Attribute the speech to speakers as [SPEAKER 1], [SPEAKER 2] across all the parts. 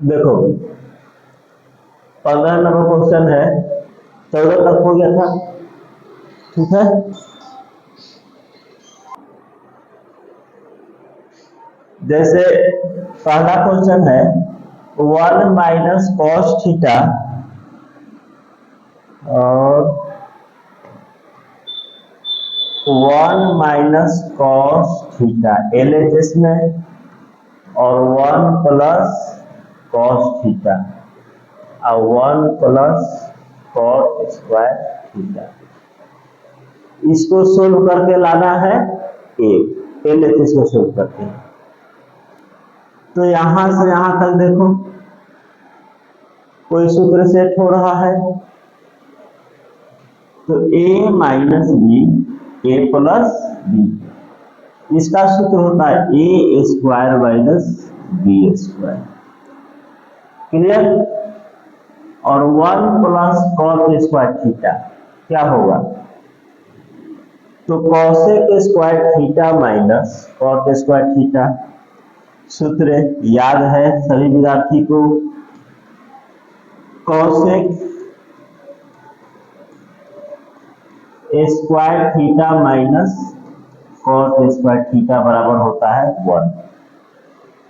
[SPEAKER 1] देखो 15 number question है, 14 तक हो गया था। ठीक है, जैसे पहला क्वेश्चन है 1 माइनस कॉस थीटा और 1 माइनस कॉस थीटा LHS में और 1 प्लस कॉस थीटा और 1 प्लस कॉस स्क्वायर थीटा। इसको सोल्व करके लाना है एक LHS को सोल्व करके। तो यहां से यहां तक देखो कोई सूत्र सेट हो रहा है, तो a minus B A plus B, इसका सूत्र होता है A square minus B square. Clear? और 1 प्लस कॉस स्क्वायर थीटा क्या होगा? तो cosec square theta minus cot square theta, सूत्र याद है सभी विद्यार्थी को। Cosec square theta minus cot square theta बराबर होता है 1।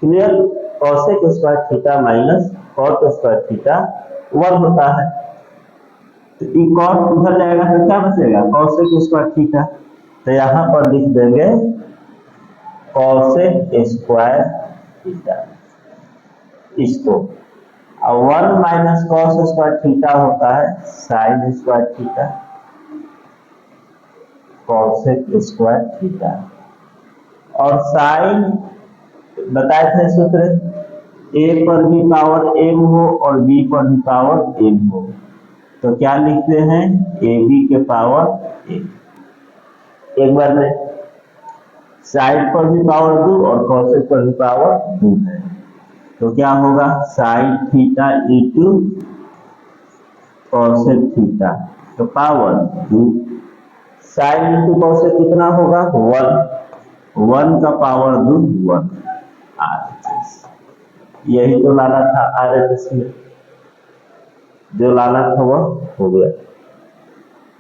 [SPEAKER 1] Clear? Cosec square theta minus cot square theta 1 होता है। तो ई कॉट उधर जाएगा तो क्या बचेगा? Cosec square theta. तो यहां पर लिख देंगे कॉसेक स्क्वायर थीटा इसको, और 1 माइनस कॉस स्क्वायर थीटा होता है sign square theta cosec square theta. और साइन बताए थे सूत्र, ए पर भी पावर m हो और b पर भी पावर m हो, तो क्या लिखते हैं? ab के पावर m। एक बार में साइन पर भी पावर 2 और कॉसेक पर भी पावर 2 है, तो क्या होगा? Sign theta into cosec theta, तो पावर 2। साइन इंटू कॉसेक कितना होगा? 1 का पावर 2 1 RHS। यही तो लाना था RHS में, जो लाना था वह हो गया।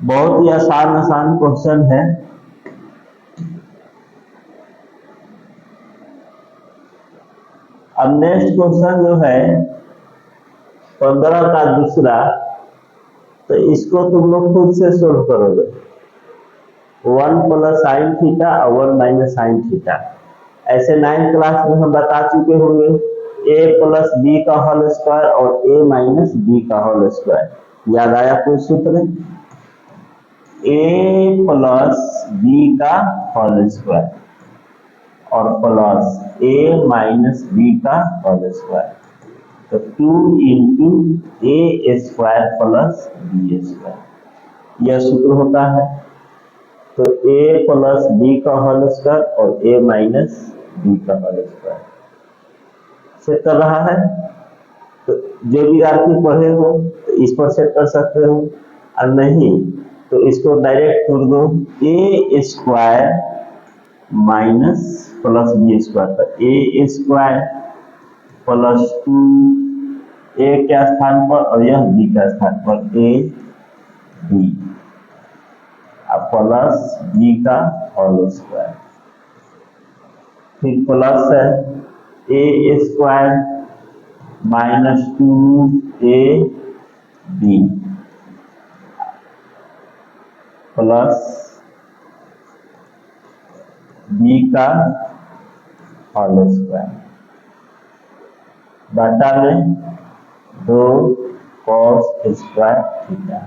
[SPEAKER 1] बहुत ही आसान क्वेश्चन है। अब नेक्स्ट क्वेश्चन जो है 15 का दूसरा, तो इसको तुम लोग खुद से सोल्व करोगे। 1 प्लस साइन थीटा और 1 माइनस साइन थीटा, ऐसे 9th क्लास में हम बता चुके होंगे। a प्लस बी का होल स्क्वायर और a माइनस बी का होल स्क्वायर। याद आया कोई सूत्र? a प्लस बी का होल स्क्वायर और प्लस a माइनस बी का होल स्क्वायर, तो 2 इंटू ए स्क्वायर प्लस बी स्क्वायर, यह सूत्र होता है। तो a प्लस बी का होल स्क्वायर और a माइनस बी का होल स्क्वायर सेट कर रहा है। तो जो विद्यार्थी पढ़े हो तो इस पर सेट कर सकते हो, और नहीं तो इसको डायरेक्ट कर दो A square minus plus B square, तो ए स्क्वायर प्लस 2 ए के स्थान पर और यह बी के स्थान पर ए बी प्लस बी का होल स्क्वायर, फिर प्लस है A square minus 2 A B plus B का होल स्क्वायर बटा में 2 कॉस स्क्वायर थीटा।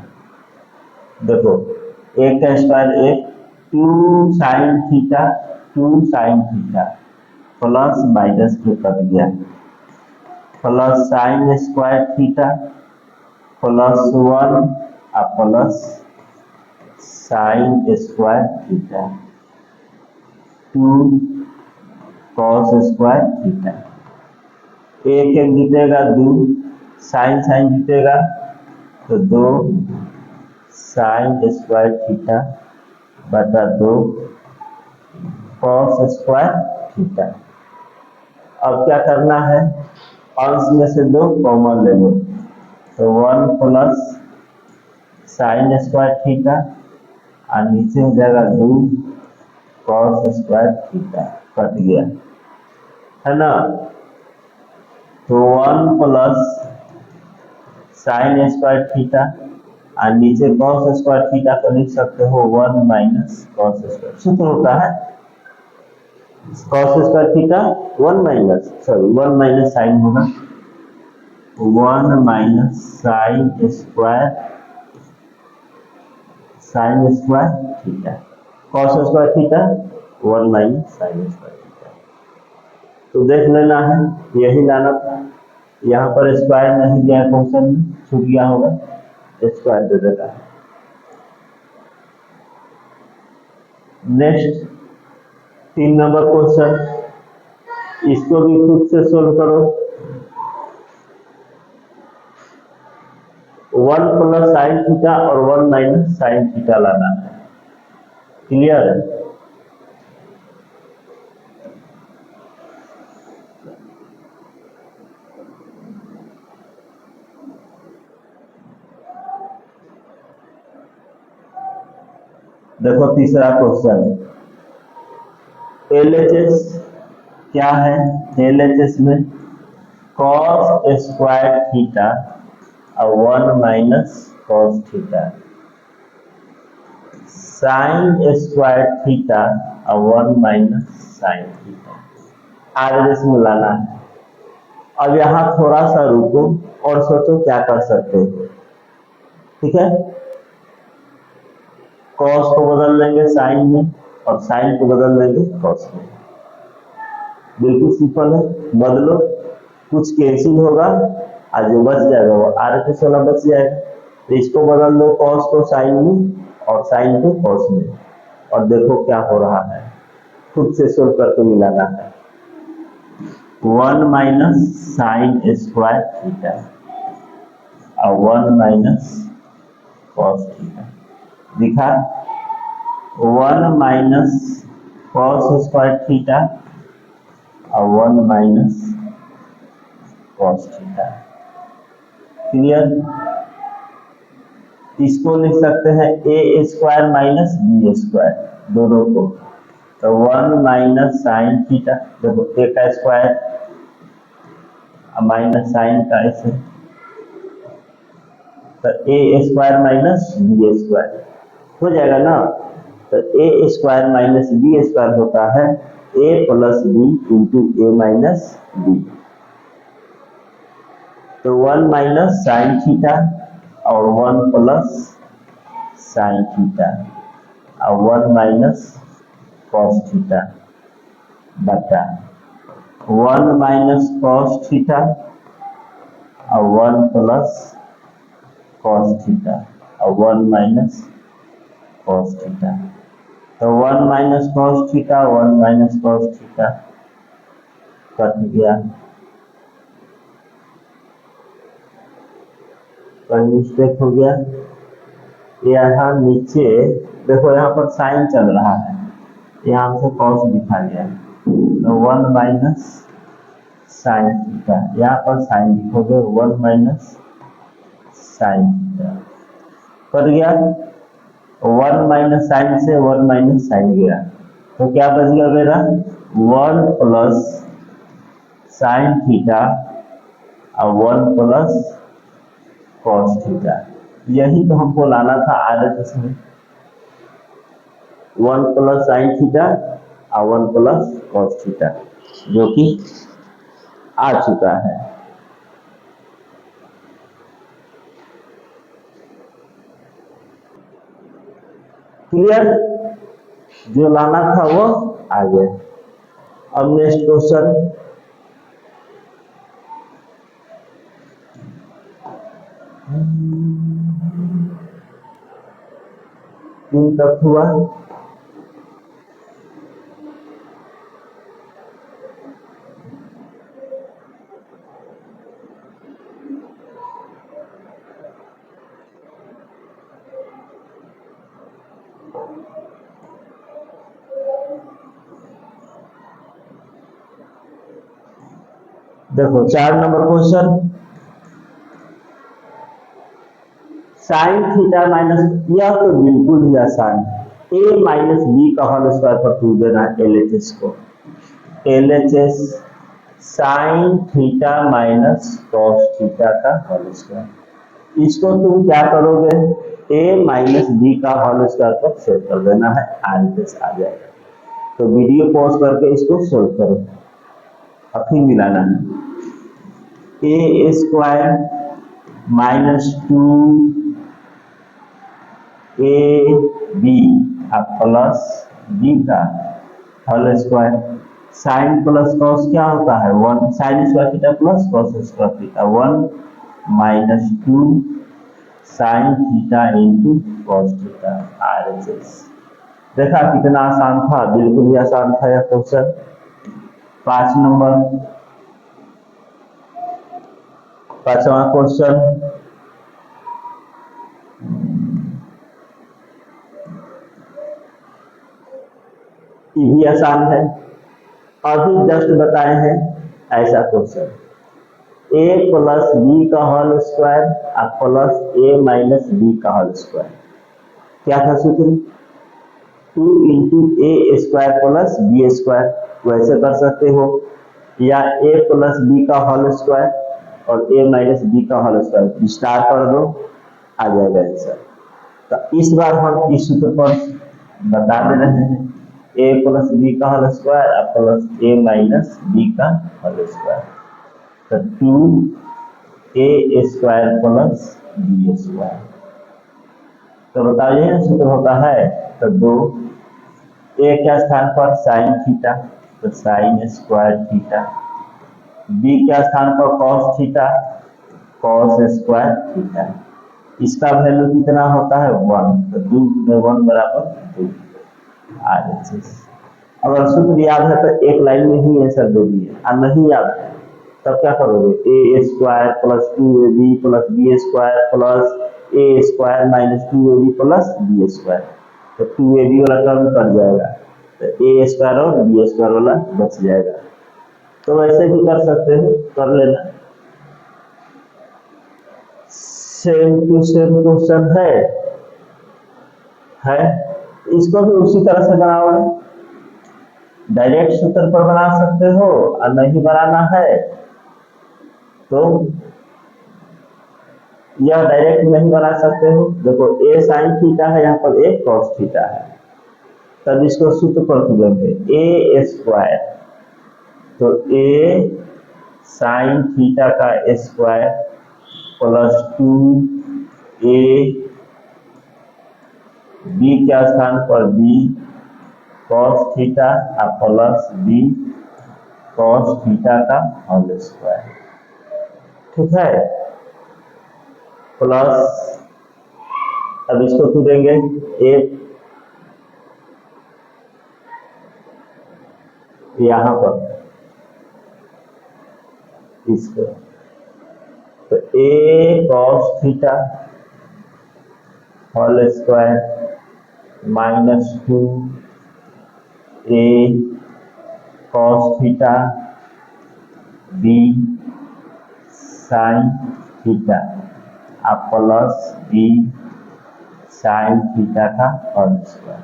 [SPEAKER 1] देखो एक का स्क्वायर एक, 2 sine theta 2 sine theta plus minus में कट गया, plus sine square theta plus 1 plus sine square theta 2 cos square theta. एक एक जीतेगा 2, साइन साइन जीतेगा तो 2 साइन स्क्वायर थीटा बटा 2 कॉस स्क्वायर थीटा। अब क्या करना है, अंश में से 2 कॉमन ले लो, तो 1 प्लस साइन स्क्वायर थीटा और नीचे हो जाएगा 2 कॉस स्क्वायर थीटा, कट गया है ना। तो 1 प्लस साइन स्क्वायर थीटा और नीचे कॉस स्क्वायर थीटा को लिख सकते हो 1 माइनस कॉस स्क्वायर, सूत्र होता है cos square theta 1 minus sine होगा, 1 minus sine square theta, cos square theta 1 minus sine square theta. तो देख लेना है, यही लाना था। यहाँ पर स्क्वायर नहीं दिया क्वेश्चन में, छूट गया होगा, स्क्वायर दे देता है। नेक्स्ट 3 नंबर क्वेश्चन, इसको भी खुद से सोल्व करो। 1 प्लस साइन थीटा और 1 माइनस साइन थीटा लाना है, क्लियर है। देखो तीसरा क्वेश्चन, LHS क्या है, LHS में कॉस स्क्वायर थीटा और 1 minus cos theta, sign square theta और 1 माइनस साइन थीटा, आरएस में लाना है। अब यहाँ थोड़ा सा रुको और सोचो क्या कर सकते हो, ठीक है। कॉस को बदल लेंगे साइन में और साइन को बदल लेंगे कॉस में, बिल्कुल सिंपल है, बदलो, कुछ कैंसिल होगा और जो बच जाएगा वो आरएचएस वाला बच जाएगा। तो इसको बदल दो कॉस को साइन में और साइन को कॉस में, और देखो क्या हो रहा है, खुद से सोल्व करके मिलाना है। 1 माइनस साइन स्क्वायर थीटा और 1 माइनस कॉस थीटा, दिखा 1 माइनस कॉस स्क्वायर थीटा और 1 माइनस कॉस थीटा, क्लियर। इसको लिख सकते हैं A square minus B square, दोनों को, तो 1 माइनस साइन थीटा, देखो ए का स्क्वायर माइनस साइन का ऐसे, तो A square minus B square हो जाएगा ना। तो A square minus B square होता है ए प्लस बी इंटू ए माइनस बी। तो 1 माइनस साइन थीटा और 1 प्लस साइन थीटा और 1 माइनस कॉस थीटा बटा 1 माइनस कॉस थीटा और 1 प्लस कॉस थीटा और 1 माइनस कॉस थीटा। तो 1 minus cos theta 1 minus cos theta cut गया, पर मिस्टेक हो गया। यहाँ नीचे देखो, यहाँ पर साइन चल रहा है, यहाँ से कॉस दिखा गया, तो 1 माइनस साइन थीटा, यहाँ पर साइन लिखोगे 1 माइनस साइन थीटा, कट गया। 1 माइनस साइन से 1 माइनस साइन गया, तो क्या बच गया मेरा 1 प्लस साइन थीटा और 1 प्लस कॉस थीटा। यही तो हमको लाना था आरएचएस में, 1 प्लस साइन थीटा और 1 प्लस कॉस थीटा, जो कि आ चुका है। क्लियर, जो लाना था वो आ गया। अब नेक्स्ट क्वेश्चन, तीन तक हुआ, देखो 4 number question, sine theta minus, यह तो बिल्कुल ही आसान है। ए माइनस बी का होल स्क्वायर पर टू देना एलएचएस को, LHS sine theta minus cos theta का होल स्क्वायर। इसको तुम क्या करोगे, ए माइनस बी का होल स्क्वायर पर सेट कर देना है, आरएचएस आ जाएगा। तो वीडियो पॉज करके इसको सोल्व करो, अब फिर मिलाना है। A square minus 2ab plus B का whole square, sine plus cos क्या होता है 1, sine square theta plus cos square theta 1 minus 2 sine theta into cos theta आरएचएस। देखा कितना आसान था, बिल्कुल ही आसान था यह क्वेश्चन। 5 नंबर, 5वां क्वेश्चन, ये भी आसान है, अभी जस्ट बताए हैं ऐसा क्वेश्चन। ए प्लस बी का होल स्क्वायर प्लस ए माइनस बी का होल स्क्वायर, क्या था सूत्र, 2 इंटू ए स्क्वायर प्लस बी स्क्वायर, वैसे कर सकते हो, या ए प्लस बी का होल स्क्वायर और ए माइनस बी का होल स्क्वायर विस्तार कर दो, आ जाएगा आंसर। तो इस बार हम इस सूत्र पर बता दे रहे हैं, ए प्लस बी का होल स्क्वायर प्लस ए माइनस बी का होल स्क्वायर, तो 2a square plus B square. तो बताइए सूत्र होता है, तो 2 ए के स्थान पर साइन थीटा, तो साइन स्क्वायर थीटा, बी के स्थान पर cos theta, cos square theta. इसका वैल्यू कितना होता है 1, तो 2 में 1 बराबर 2 आरएचएस। अगर सूत्र याद है तो एक लाइन में ही आंसर दे दिए, और नहीं याद है तब क्या करोगे, A square plus 2ab plus B square plus A square minus 2ab plus B square, तो 2ab वाला टर्म कट जाएगा, तो ए स्क्वायर और बी स्क्वायर वाला बच जाएगा। तो वैसे भी कर सकते हैं, कर लेना। सेम टू सेम क्वेश्चन है, इसको भी उसी तरह से बनाओगे, डायरेक्ट सूत्र पर बना सकते हो, और नहीं बनाना है तो यह डायरेक्ट नहीं बना सकते हो। देखो ए साइन थीटा है, यहाँ पर ए कॉस थीटा है, तब इसको सूत्र पर तुलेंगे, ए स्क्वायर, तो ए साइन थीटा का स्क्वायर प्लस 2a बी के स्थान पर b cos theta plus b cos theta का होल स्क्वायर, ठीक है, प्लस, अब इसको तुलेंगे ए यहाँ पर इसको, तो A cos theta whole square minus 2a cos theta B sine theta plus B sine theta का होल स्क्वायर।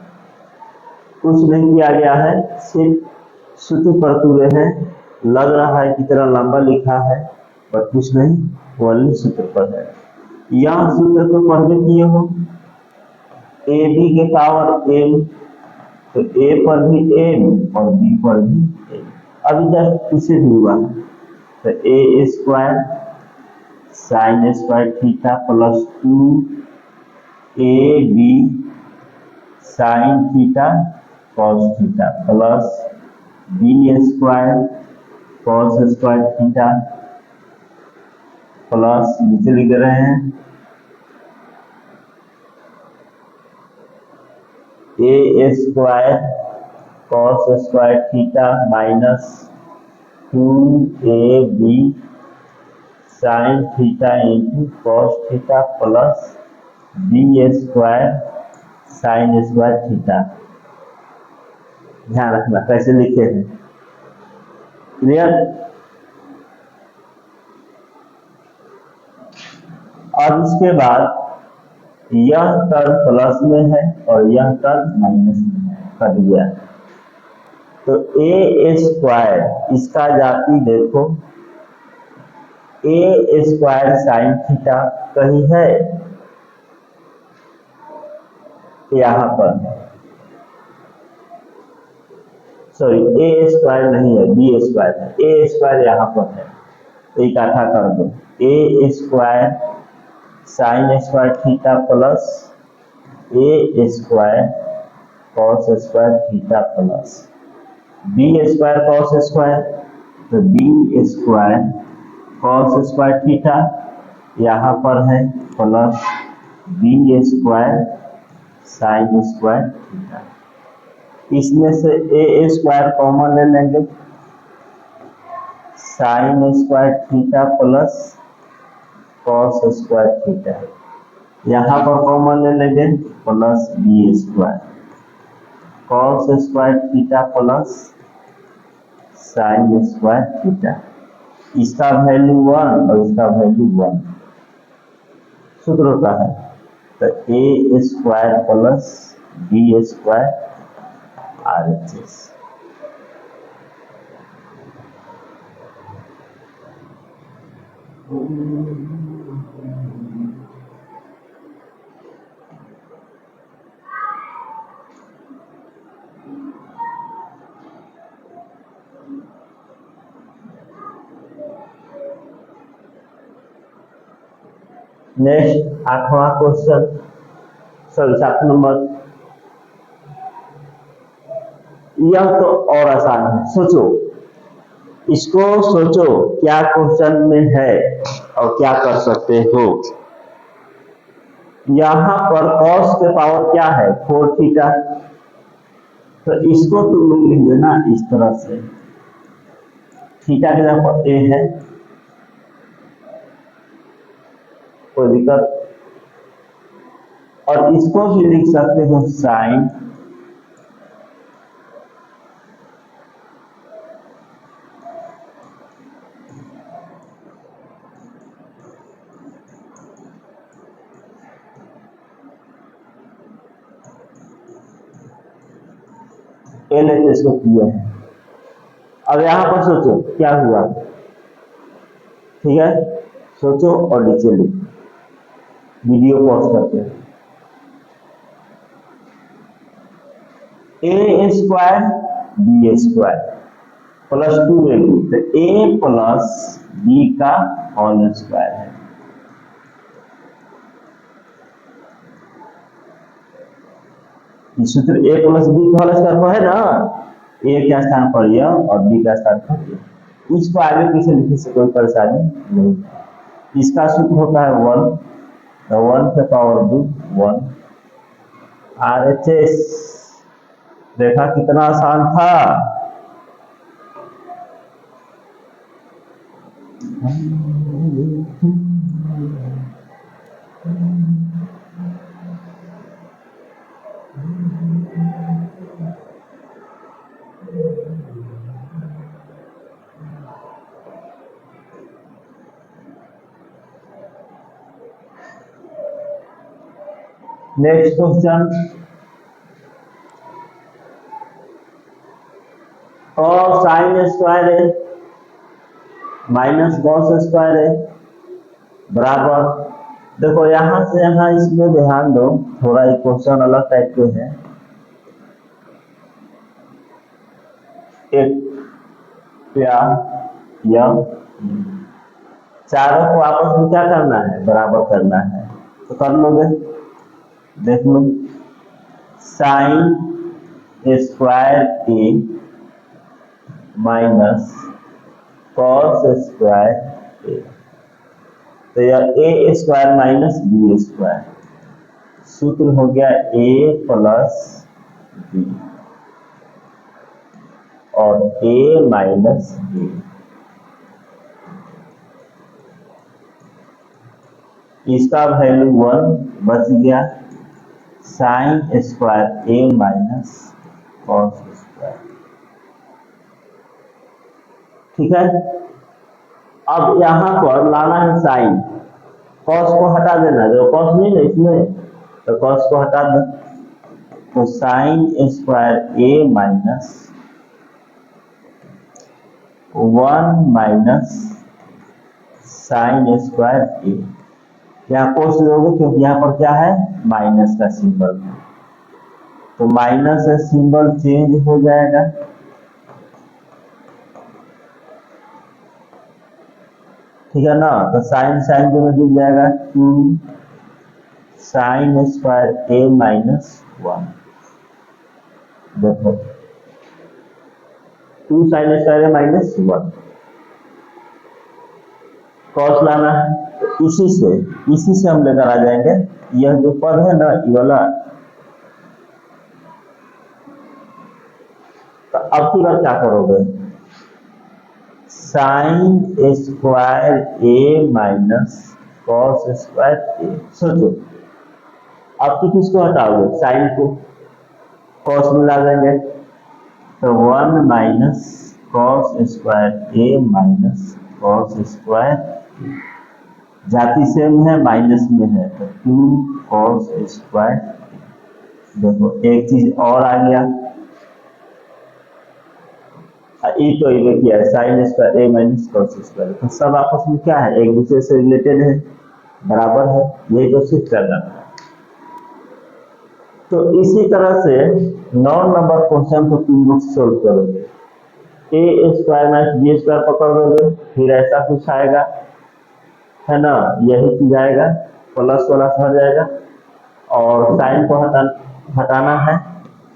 [SPEAKER 1] कुछ नहीं किया गया है, सिर्फ सूत्र पर तुले हैं, लग रहा है कितना लंबा लिखा है पर कुछ नहीं, ओनली सूत्र पर है। यहाँ सूत्र तो पहले किए हो, ए बी के पावर एम, तो ए पर भी एम और बी पर भी एम, अभी जस्ट इसे भी हुआ है, तो A square sine square theta plus 2ab sine theta cos theta plus B square cos square theta plus, नीचे लिख रहे हैं A square cos square theta minus 2ab sine theta into cos theta plus B square sine square theta. ध्यान रखना कैसे लिखे हैं, clear. और इसके बाद यह टर्म प्लस में है और यह टर्म माइनस में है, कट गया। तो ए स्क्वायर इसका जाति देखो, ए स्क्वायर साइन थीटा कहीं है, यहाँ पर, सॉरी ए स्क्वायर नहीं है, बी स्क्वायर है, ए स्क्वायर यहाँ पर है, तो इकट्ठा कर दो, A square sine square theta plus A square cos square theta plus B square cos square, तो B square cos square theta यहाँ पर है plus B square sine square theta. इसमें से ए स्क्वायर कॉमन ले लेंगे, sine square theta plus cos square theta, यहाँ पर कॉमन ले लेंगे plus B square cos square theta plus sine square theta. इसका वैल्यू 1 और इसका वैल्यू 1, सूत्र होता है तो A square plus B square RHS। Next 8वां क्वेश्चन, सॉरी 7 नंबर। यह तो और आसान है, सोचो इसको, सोचो क्या क्वेश्चन में है और क्या कर सकते हो। यहाँ पर cos के पावर क्या है 4 थीटा, तो इसको तुम लोग लिख देना इस तरह से, थीटा की जगह ए है, कोई दिक्कत, और इसको भी लिख सकते हो साइन एल एच इसको किया है। अब यहाँ पर सोचो क्या हुआ, ठीक है, सोचो और नीचे लिखो, वीडियो पॉज करते हैं। A square B square plus 2ab, तो ए प्लस बी का होल स्क्वायर है। सूत्र ए प्लस बी का होल स्क्वायर पर है ना, ए के स्थान पर यह और बी का स्थान पर यह, इसको आगे पीछे लिखने से कोई परेशानी नहीं। इसका सूत्र होता है 1, तो 1 के पावर 2 1 RHS। देखा कितना आसान था। Next question, cos sine square है माइनस कॉस स्क्वायर है बराबर, देखो यहां से यहां इसमें ध्यान दो, थोड़ा एक क्वेश्चन अलग टाइप के है। एक या चारों को आपस में क्या करना है, बराबर करना है, तो कर लोगे, देख लो, साइन स्क्वायर ए माइनस कॉस स्क्वायर ए, तो यह ए स्क्वायर माइनस बी स्क्वायर, सूत्र हो गया ए प्लस बी और ए माइनस बी। इसका वैल्यू 1 बच गया, साइन स्क्वायर ए माइनस कॉस स्क्वायर, ठीक है। अब यहां पर लाना है साइन, कॉस को हटा देना, जो कॉस नहीं ना इसमें, तो कॉस को हटा दो, तो साइन स्क्वायर ए माइनस 1 माइनस साइन स्क्वायर ए। यहाँ कोस लोगे क्योंकि यहाँ पर क्या है, माइनस का सिंबल है, तो माइनस से सिंबल चेंज हो जाएगा, ठीक है ना। तो साइन साइन दोनों जुड़ जाएगा, 2 साइन स्क्वायर ए माइनस 1। देखो 2 साइन स्क्वायर ए माइनस 1, कॉस लाना है, तो इसी से हम लेकर आ जाएंगे। यह जो पद है ना ये वाला, तो अब की बार क्या करोगे, साइन स्क्वायर ए माइनस कॉस स्क्वायर ए। सोचो अब तो किसको हटाओगे, साइन को, कॉस मिला देंगे, तो 1 माइनस कॉस स्क्वायर ए माइनस कॉस स्क्वायर, जाति सेम है, माइनस में है, तो 2 कॉस स्क्वायर। देखो एक चीज और आ गया, ये तो ये किया है, साइन स्क्वायर ए माइनस कॉस स्क्वायर, तो सब आपस में क्या है, एक दूसरे से रिलेटेड है, बराबर है, यही तो सिर्फ करना है। तो इसी तरह से 9 नंबर क्वेश्चन को तुम लोग सोल्व करोगे, A square minus B square पकड़ लोगे, फिर ऐसा कुछ आएगा, है ना, यही चीज आएगा, प्लस वाला हट जाएगा, और साइन को हटाना है,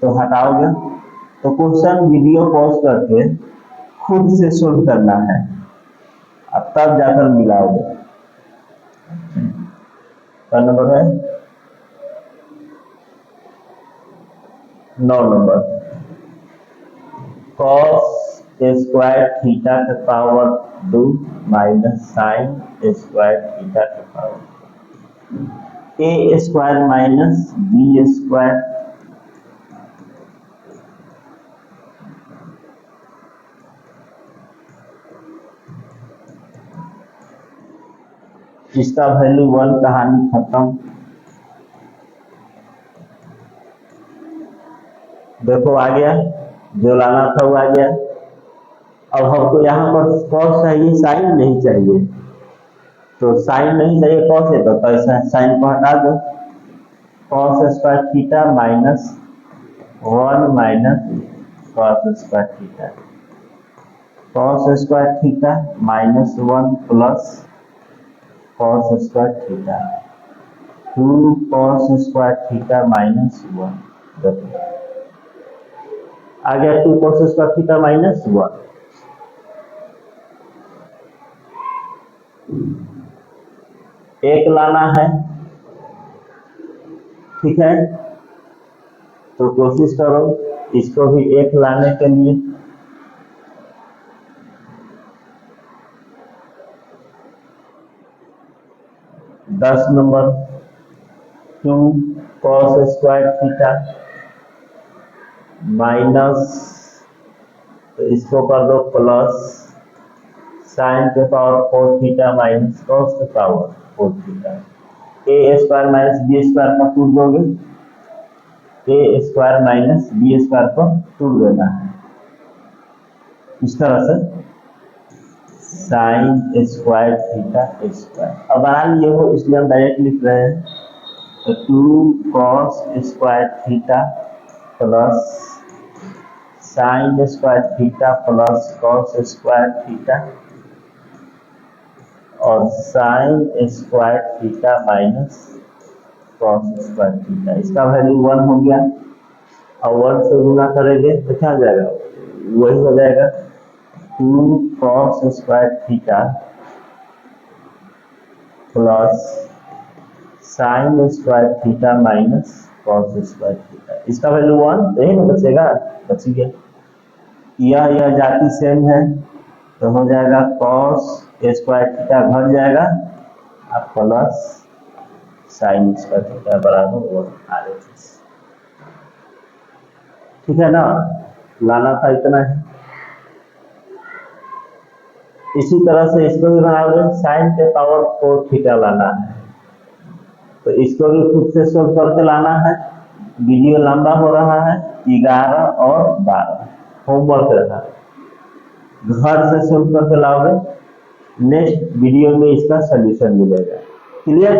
[SPEAKER 1] तो हटाओगे, तो क्वेश्चन वीडियो पॉज करके खुद से सोल्व करना है, अब तब जाकर मिलाओगे। क्या नंबर है, 9 नंबर, कॉस स्क्वायर थीटा के power 2 minus sine square theta के पावर ए स्क्वायर माइनस बी स्क्वायर, इसका वैल्यू 1, कहानी खत्म। देखो आ गया, जो लाना था वो आ गया। अब हमको यहाँ पर कॉस चाहिए, साइन नहीं चाहिए, तो साइन नहीं चाहिए, कॉस है, तो ऐसा साइन को हटा दो, cos square theta minus 1 minus cos square theta, cos square theta minus 1 plus cos square theta, 2 cos square theta minus 1। देखो आ गया 2 कॉस स्क्वायर थीटा माइनस 1। एक लाना है, ठीक है, तो कोशिश करो इसको भी एक लाने के लिए, दस number 2 cos square theta minus, तो इसको कर दो प्लस साइन के पावर 4 थीटा माइनस कॉस के पावर 4 थीटा, ए स्क्वायर माइनस बी स्क्वायर का टूट दोगे, ए स्क्वायर माइनस बी स्क्वायर को टूट देना है, इस तरह से साइन स्क्वायर थीटा स्क्वायर। अब बना लिए हो इसलिए हम डायरेक्ट लिख रहे हैं, तो 2 cos square theta plus sine square theta plus cos square theta और sine square theta minus cos square theta, इसका वैल्यू 1 हो गया, और 1 से गुना करेंगे तो क्या हो जाएगा, वही हो जाएगा 2 cos square theta plus sine square theta minus cos square theta, इसका वैल्यू 1, यही ना बचेगा, बच गया। यह जाति सेम है, तो हो जाएगा कॉस स्क्वायर थीटा घट जाएगा और प्लस साइन स्क्वायर थीटा बराबर 1 आगे, ठीक है ना, लाना था इतना है। इसी तरह से इसको भी बनाओगे, साइन के पावर 4 थीटा लाना है, तो इसको भी खुद से सोल्व करके लाना है। वीडियो लंबा हो रहा है, 11 और 12 होमवर्क रहा, घर से सोल्व करके लाओगे, नेक्स्ट वीडियो में इसका सोल्यूशन मिलेगा। क्लियर?